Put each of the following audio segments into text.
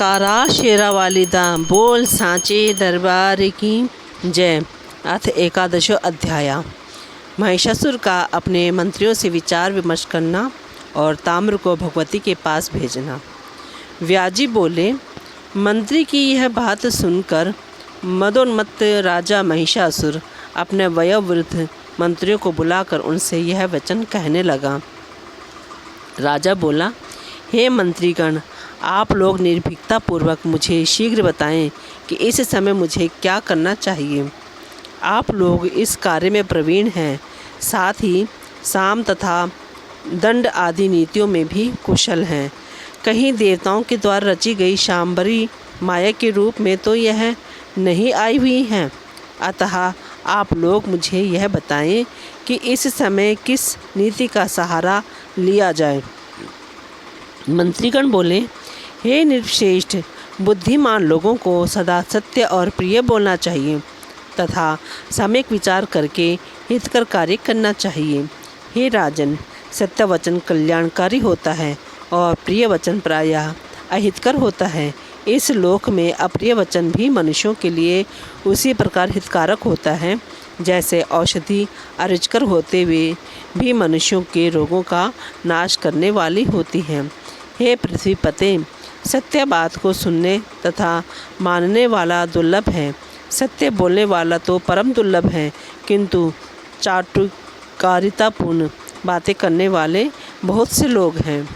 जयकारा शेरावाली दा बोल सांचे दरबार की जय। अथ एकादशो अध्याय। महिषासुर का अपने मंत्रियों से विचार विमर्श करना और ताम्र को भगवती के पास भेजना। व्याजी बोले, मंत्री की यह बात सुनकर मदोन्मत्त राजा महिषासुर अपने वयोवृद्ध मंत्रियों को बुलाकर उनसे यह वचन कहने लगा। राजा बोला, हे मंत्रीगण, आप लोग निर्भीकतापूर्वक मुझे शीघ्र बताएं कि इस समय मुझे क्या करना चाहिए। आप लोग इस कार्य में प्रवीण हैं, साथ ही साम तथा दंड आदि नीतियों में भी कुशल हैं। कहीं देवताओं के द्वारा रची गई शांभरी माया के रूप में तो यह नहीं आई हुई हैं। अतः आप लोग मुझे यह बताएं कि इस समय किस नीति का सहारा लिया जाए। मंत्रीगण बोले, हे निर्श्रेष्ठ, बुद्धिमान लोगों को सदा सत्य और प्रिय बोलना चाहिए तथा सम्यक विचार करके हितकर कार्य करना चाहिए। हे राजन, सत्य वचन कल्याणकारी होता है और प्रिय वचन प्रायः अहितकर होता है। इस लोक में अप्रिय वचन भी मनुष्यों के लिए उसी प्रकार हितकारक होता है जैसे औषधि अरुचिकर होते हुए भी मनुष्यों के रोगों का नाश करने वाली होती है। हे पृथ्वीपते, सत्य बात को सुनने तथा मानने वाला दुर्लभ है। सत्य बोलने वाला तो परम दुर्लभ है, किंतु चाटुकारितापूर्ण बातें करने वाले बहुत से लोग हैं।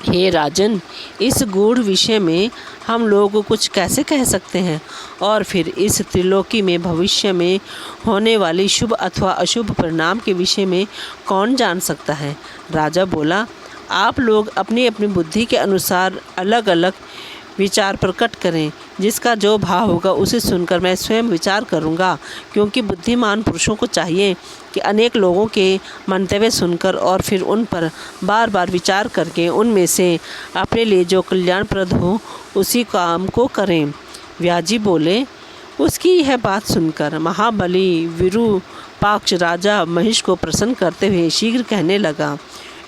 हे राजन, इस गूढ़ विषय में हम लोग कुछ कैसे कह सकते हैं, और फिर इस त्रिलोकी में भविष्य में होने वाली शुभ अथवा अशुभ परिणाम के विषय में कौन जान सकता है। राजा बोला, आप लोग अपनी अपनी बुद्धि के अनुसार अलग अलग विचार प्रकट करें। जिसका जो भाव होगा उसे सुनकर मैं स्वयं विचार करूंगा, क्योंकि बुद्धिमान पुरुषों को चाहिए कि अनेक लोगों के मंतव्य सुनकर और फिर उन पर बार बार विचार करके उनमें से अपने लिए जो कल्याणप्रद हो उसी काम को करें। व्याजी बोले, उसकी यह बात सुनकर महाबली विरूपाक्ष राजा महिष को प्रसन्न करते हुए शीघ्र कहने लगा।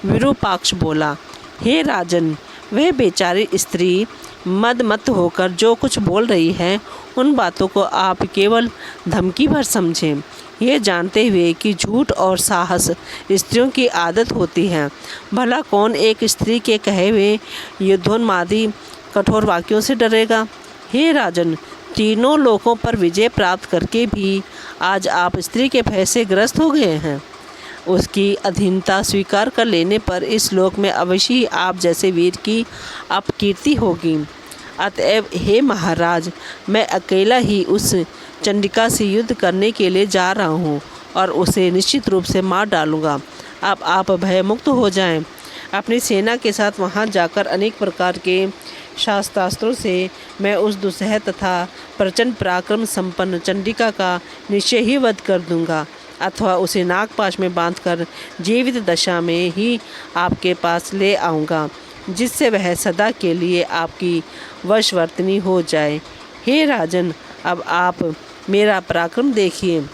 विरूपाक्ष बोला, हे राजन, वह बेचारी स्त्री मदमत्त होकर जो कुछ बोल रही है उन बातों को आप केवल धमकी भर समझें, ये जानते हुए कि झूठ और साहस स्त्रियों की आदत होती है। भला कौन एक स्त्री के कहे हुए युद्धोन्मादी कठोर वाक्यों से डरेगा। हे राजन, तीनों लोकों पर विजय प्राप्त करके भी आज आप स्त्री के भय से ग्रस्त हो गए हैं। उसकी अधीनता स्वीकार कर लेने पर इस लोक में अवश्य ही आप जैसे वीर की अपकीर्ति होगी। अतएव हे महाराज, मैं अकेला ही उस चंडिका से युद्ध करने के लिए जा रहा हूँ और उसे निश्चित रूप से मार डालूँगा। अब आप भयमुक्त हो जाएं। अपनी सेना के साथ वहाँ जाकर अनेक प्रकार के शास्त्रास्त्रों से मैं उस दुस्सह तथा प्रचंड पराक्रम संपन्न चंडिका का निश्चय ही वध कर दूँगा, अथवा उसे नागपाश में बांधकर जीवित दशा में ही आपके पास ले आऊँगा, जिससे वह सदा के लिए आपकी वशवर्तनी हो जाए। हे राजन, अब आप मेरा पराक्रम देखिए।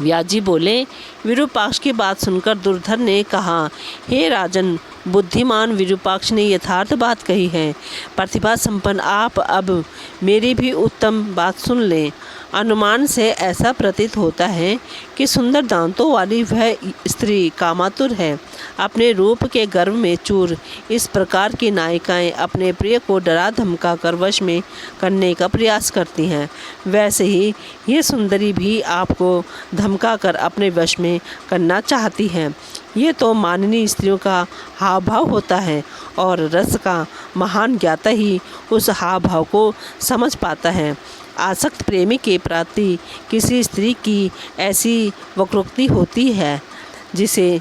व्याजी बोले, विरूपाक्ष की बात सुनकर दुर्धर ने कहा, हे राजन, बुद्धिमान विरूपाक्ष ने यथार्थ बात कही है। प्रतिभा संपन्न आप अब मेरी भी उत्तम बात सुन लें। अनुमान से ऐसा प्रतीत होता है कि सुंदर दांतों वाली वह स्त्री कामातुर है। अपने रूप के गर्व में चूर इस प्रकार की नायिकाएं अपने प्रिय को डरा धमका कर वश में करने का प्रयास करती हैं। वैसे ही ये सुंदरी भी आपको धमका कर अपने वश में करना चाहती हैं। ये तो माननीय स्त्रियों का हाव भाव होता है, और रस का महान ज्ञाता ही उस हाव भाव को समझ पाता है। आसक्त प्रेमी के प्रति किसी स्त्री की ऐसी वक्रोक्ति होती है जिसे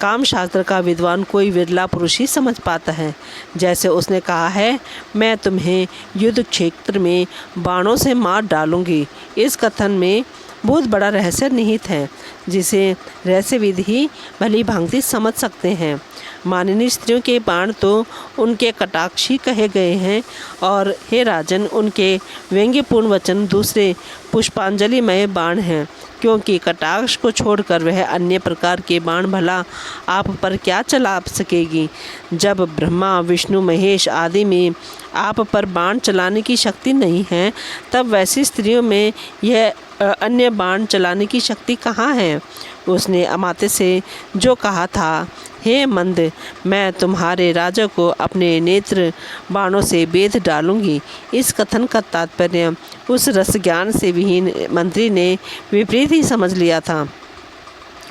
कामशास्त्र का विद्वान कोई विरला पुरुष ही समझ पाता है। जैसे उसने कहा है, मैं तुम्हें युद्ध क्षेत्र में बाणों से मार डालूंगी। इस कथन में बहुत बड़ा रहस्य निहित है, जिसे रहस्यविद ही भली भांति समझ सकते हैं। माननीय स्त्रियों के बाण तो उनके कटाक्षी कहे गए हैं, और हे राजन, उनके व्यंग्यपूर्ण वचन दूसरे पुष्पांजलिमय बाण है, क्योंकि कटाक्ष को छोड़कर वह अन्य प्रकार के बाण भला आप पर क्या चला सकेगी। जब ब्रह्मा विष्णु महेश आदि में आप पर बाण चलाने की शक्ति नहीं है, तब वैसी स्त्रियों में यह अन्य बाण चलाने की शक्ति कहाँ है। उसने अमात्य से जो कहा था, हे मंद, मैं तुम्हारे राजा को अपने नेत्र बाणों से बेध डालूंगी, इस कथन का तात्पर्य उस रस ज्ञान से विहीन मंत्री ने विपरीत ही समझ लिया था।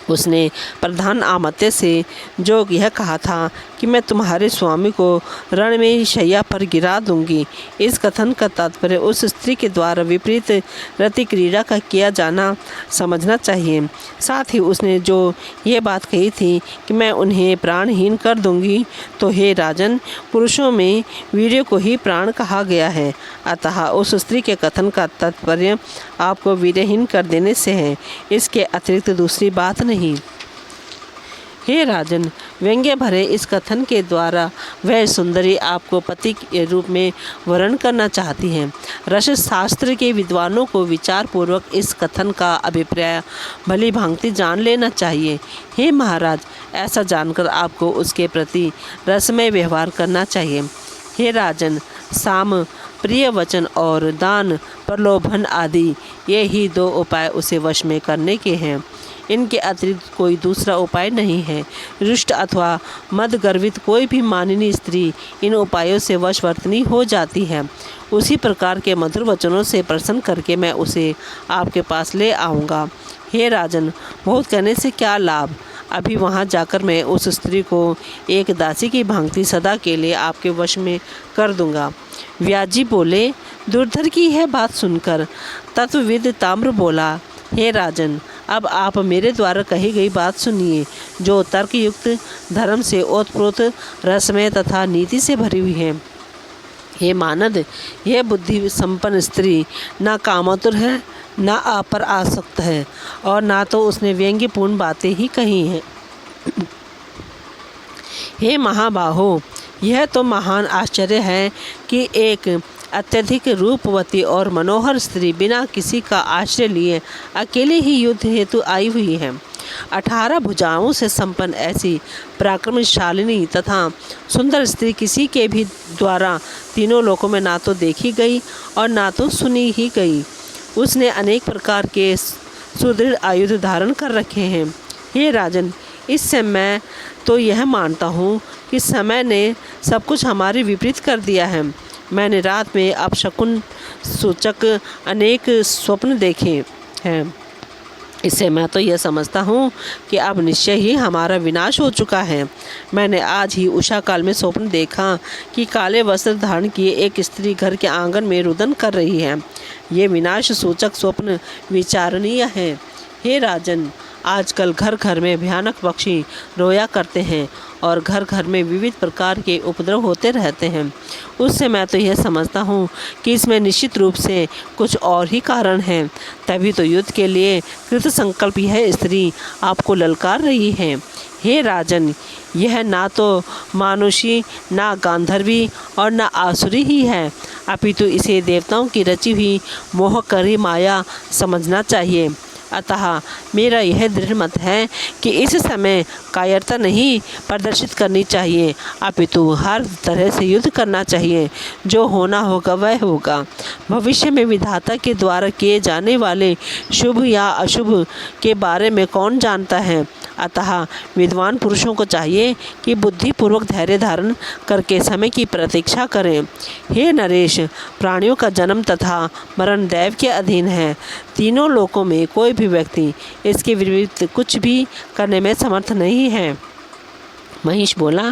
उसने प्रधान अमात्य से जो यह कहा था कि मैं तुम्हारे स्वामी को रण में शैया पर गिरा दूंगी, इस कथन का तात्पर्य उस स्त्री के द्वारा विपरीत रति क्रीड़ा का किया जाना समझना चाहिए। साथ ही उसने जो यह बात कही थी कि मैं उन्हें प्राणहीन कर दूंगी, तो हे राजन, पुरुषों में वीर्य को ही प्राण कहा गया है, अतः उस स्त्री के कथन का तात्पर्य आपको वीर्यहीन कर देने से है, इसके अतिरिक्त दूसरी बात नहीं। हे राजन, व्यंग्य भरे इस कथन के द्वारा वह सुंदरी आपको पति के रूप में वर्ण करना चाहती हैं। रस शास्त्र के विद्वानों को विचार पूर्वक इस कथन का अभिप्राय भली भांति जान लेना चाहिए। हे महाराज, ऐसा जानकर आपको उसके प्रति रसमय व्यवहार करना चाहिए। हे राजन, साम, प्रिय वचन और दान, प्रलोभन आदि ये ही 2 उपाय उसे वश में करने के हैं। इनके अतिरिक्त कोई दूसरा उपाय नहीं है। रुष्ट अथवा मदगर्वित कोई भी माननीय स्त्री इन उपायों से वशवर्तनी हो जाती है। उसी प्रकार के मधुर वचनों से प्रसन्न करके मैं उसे आपके पास ले आऊँगा। हे राजन, बहुत कहने से क्या लाभ, अभी वहाँ जाकर मैं उस स्त्री को एक दासी की भांति सदा के लिए आपके वश में कर दूँगा। व्याजी बोले। दुर्धर की यह बात सुनकर तत्वविद ताम्र बोला, हे राजन, अब आप मेरे द्वारा कही गई बात सुनिए, जो तर्कयुक्त, धर्म से ओतप्रोत, रसमय तथा नीति से भरी हुई है। हे मानद, यह बुद्धि संपन्न स्त्री ना कामातुर है, ना आप पर आसक्त है, और ना तो उसने व्यंग्यपूर्ण बातें ही कही हैं। हे महाबाहो, यह तो महान आश्चर्य है कि एक अत्यधिक रूपवती और मनोहर स्त्री बिना किसी का आश्रय लिए अकेले ही युद्ध हेतु आई हुई है। 18 भुजाओं से संपन्न ऐसी पराक्रमशालिनी तथा सुंदर स्त्री किसी के भी द्वारा तीनों लोकों में ना तो देखी गई और ना तो सुनी ही गई। उसने अनेक प्रकार के सुदृढ़ आयुध धारण कर रखे हैं। हे राजन, इससे मैं तो यह मानता हूँ कि समय ने सब कुछ हमारे विपरीत कर दिया है। मैंने रात में अपशकुन सूचक अनेक स्वप्न देखे हैं। इससे मैं तो यह समझता हूँ कि अब निश्चय ही हमारा विनाश हो चुका है। मैंने आज ही उषा काल में स्वप्न देखा कि काले वस्त्र धारण किए एक स्त्री घर के आंगन में रुदन कर रही है। ये विनाश सूचक स्वप्न विचारणीय है। हे राजन, आजकल घर घर में भयानक पक्षी रोया करते हैं और घर घर में विविध प्रकार के उपद्रव होते रहते हैं। उससे मैं तो यह समझता हूँ कि इसमें निश्चित रूप से कुछ और ही कारण है। तभी तो युद्ध के लिए कृत संकल्प यह स्त्री आपको ललकार रही है। हे राजन, यह ना तो मानुषी, ना गांधर्वी और ना आसुरी ही है, अपितु इसे देवताओं की रची हुई मोहकरी माया समझना चाहिए। अतः मेरा यह दृढ़ मत है कि इस समय कायरता नहीं प्रदर्शित करनी चाहिए, अपितु हर तरह से युद्ध करना चाहिए। जो होना होगा वह होगा। भविष्य में विधाता के द्वारा किए जाने वाले शुभ या अशुभ के बारे में कौन जानता है। अतः विद्वान पुरुषों को चाहिए कि बुद्धिपूर्वक धैर्य धारण करके समय की प्रतीक्षा करें। हे नरेश, प्राणियों का जन्म तथा मरण दैव के अधीन है। तीनों लोकों में कोई भी व्यक्ति इसके विरुद्ध कुछ भी करने में समर्थ नहीं है। महिष बोला,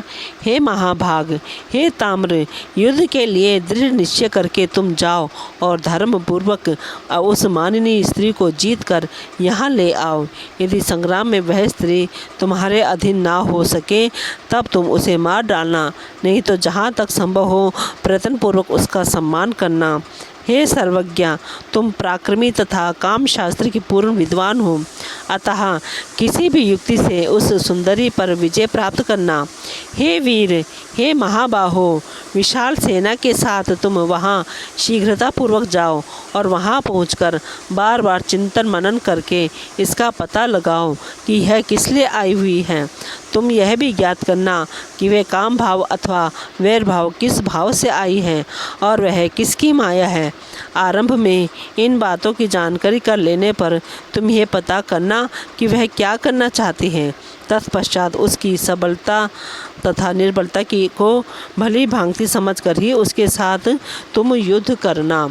हे महाभाग, हे ताम्र, युद्ध के लिए दृढ़ निश्चय करके तुम जाओ और धर्मपूर्वक उस माननीय स्त्री को जीत कर यहाँ ले आओ। यदि संग्राम में वह स्त्री तुम्हारे अधीन ना हो सके तब तुम उसे मार डालना, नहीं तो जहाँ तक संभव हो प्रयत्नपूर्वक उसका सम्मान करना। हे सर्वज्ञ, तुम पराक्रमी तथा काम शास्त्र की पूर्ण विद्वान हो, अतः किसी भी युक्ति से उस सुंदरी पर विजय प्राप्त करना। हे वीर, हे महाबाहो, विशाल सेना के साथ तुम वहाँ शीघ्रतापूर्वक जाओ और वहाँ पहुंचकर बार बार चिंतन मनन करके इसका पता लगाओ कि यह किस लिए आई हुई है। तुम यह भी ज्ञात करना कि वे काम भाव अथवा वैर भाव किस भाव से आई है और वह किसकी माया है। आरंभ में इन बातों की जानकारी कर लेने पर तुम यह पता करना कि वह क्या करना चाहती है। तत्पश्चात उसकी सबलता तथा निर्बलता को भली भांति समझ कर ही उसके साथ तुम युद्ध करना।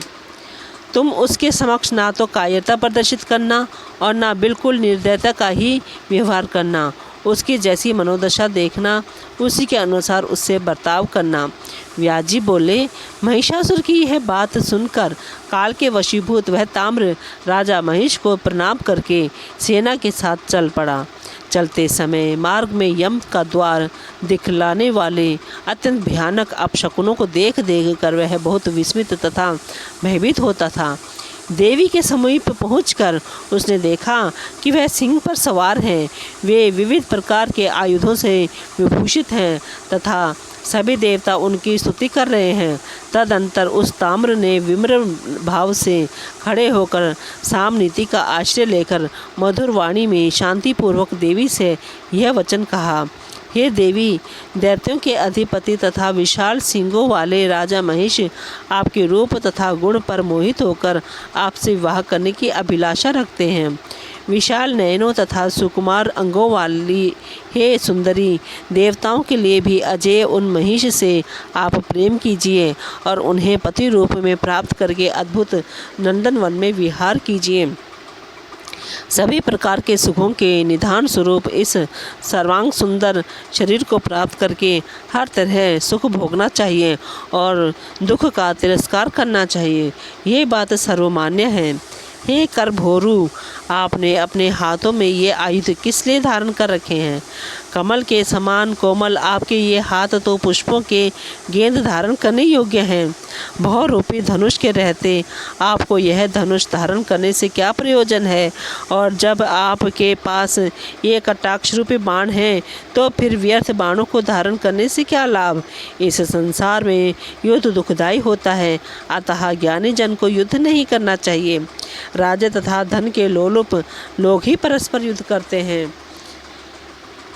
तुम उसके समक्ष ना तो कायरता प्रदर्शित करना और ना बिल्कुल निर्दयता का ही व्यवहार करना। उसकी जैसी मनोदशा देखना, उसी के अनुसार उससे बर्ताव करना। व्यास जी बोले, महिषासुर की यह बात सुनकर काल के वशीभूत वह ताम्र राजा महिष को प्रणाम करके सेना के साथ चल पड़ा। चलते समय मार्ग में यम का द्वार दिखलाने वाले अत्यंत भयानक अपशकुनों को देख कर वह बहुत विस्मित तथा भयभीत होता था। देवी के समीप पहुंचकर उसने देखा कि वह सिंह पर सवार हैं। वे विविध प्रकार के आयुधों से विभूषित हैं तथा सभी देवता उनकी स्तुति कर रहे हैं। तदंतर उस ताम्र ने विम्र भाव से खड़े होकर सामनीति का आश्रय लेकर मधुर वाणी में शांतिपूर्वक देवी से यह वचन कहा, हे देवी, दैत्यों के अधिपति तथा विशाल सींगों वाले राजा महिष आपके रूप तथा गुण पर मोहित होकर आपसे विवाह करने की अभिलाषा रखते हैं। विशाल नयनों तथा सुकुमार अंगों वाली हे सुंदरी, देवताओं के लिए भी अजय उन महिष से आप प्रेम कीजिए और उन्हें पति रूप में प्राप्त करके अद्भुत नंदनवन में विहार कीजिए। सभी प्रकार के सुखों के निधान स्वरूप इस सर्वांग सुंदर शरीर को प्राप्त करके हर तरह सुख भोगना चाहिए और दुख का तिरस्कार करना चाहिए। ये बात सर्वमान्य है। हे करभोरू, आपने अपने हाथों में ये आयुध किस लिए धारण कर रखे हैं? कमल के समान कोमल आपके ये हाथ तो पुष्पों के गेंद धारण करने योग्य हैं। बहुरूपी धनुष के रहते आपको यह धनुष धारण करने से क्या प्रयोजन है? और जब आपके पास ये कटाक्ष रूपी बाण हैं तो फिर व्यर्थ बाणों को धारण करने से क्या लाभ? इस संसार में युद्ध दुखदायी होता है, अतः ज्ञानी जन को युद्ध नहीं करना चाहिए। राज्य तथा धन के लोलुप लोग ही परस्पर युद्ध करते हैं।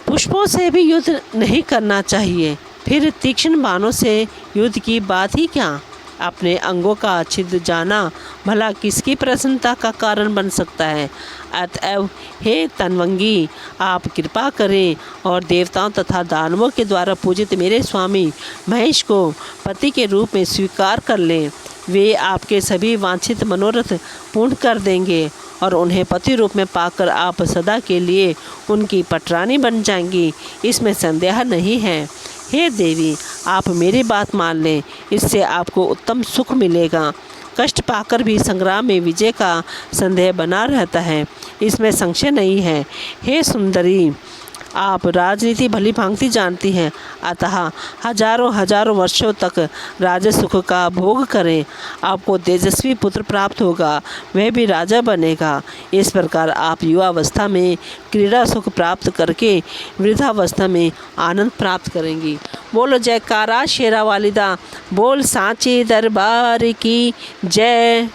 पुष्पों से भी युद्ध नहीं करना चाहिए। फिर तीक्ष्ण बाणों से युद्ध की बात ही क्या? अपने अंगों का छिद जाना भला किसकी प्रसन्नता का कारण बन सकता है? अतएव हे तन्वंगी, आप कृपा करें और देवताओं तथा दानवों के द्वारा पूजित मेरे स्वामी महेश को पति के रूप में स्वीकार कर लें। वे आपके सभी वांछित मनोरथ पूर्ण कर देंगे और उन्हें पति रूप में पाकर आप सदा के लिए उनकी पटरानी बन जाएंगी, इसमें संदेह नहीं है। हे देवी, आप मेरी बात मान लें, इससे आपको उत्तम सुख मिलेगा। कष्ट पाकर भी संग्राम में विजय का संदेह बना रहता है, इसमें संशय नहीं है। हे सुंदरी, आप राजनीति भली भांति जानती हैं, अतः हजारों वर्षों तक राजसुख का भोग करें। आपको तेजस्वी पुत्र प्राप्त होगा, वह भी राजा बनेगा। इस प्रकार आप युवावस्था में क्रीड़ा सुख प्राप्त करके वृद्धावस्था में आनंद प्राप्त करेंगी। बोलो जयकारा शेरा वालिदा, बोल सांची दरबार की जय।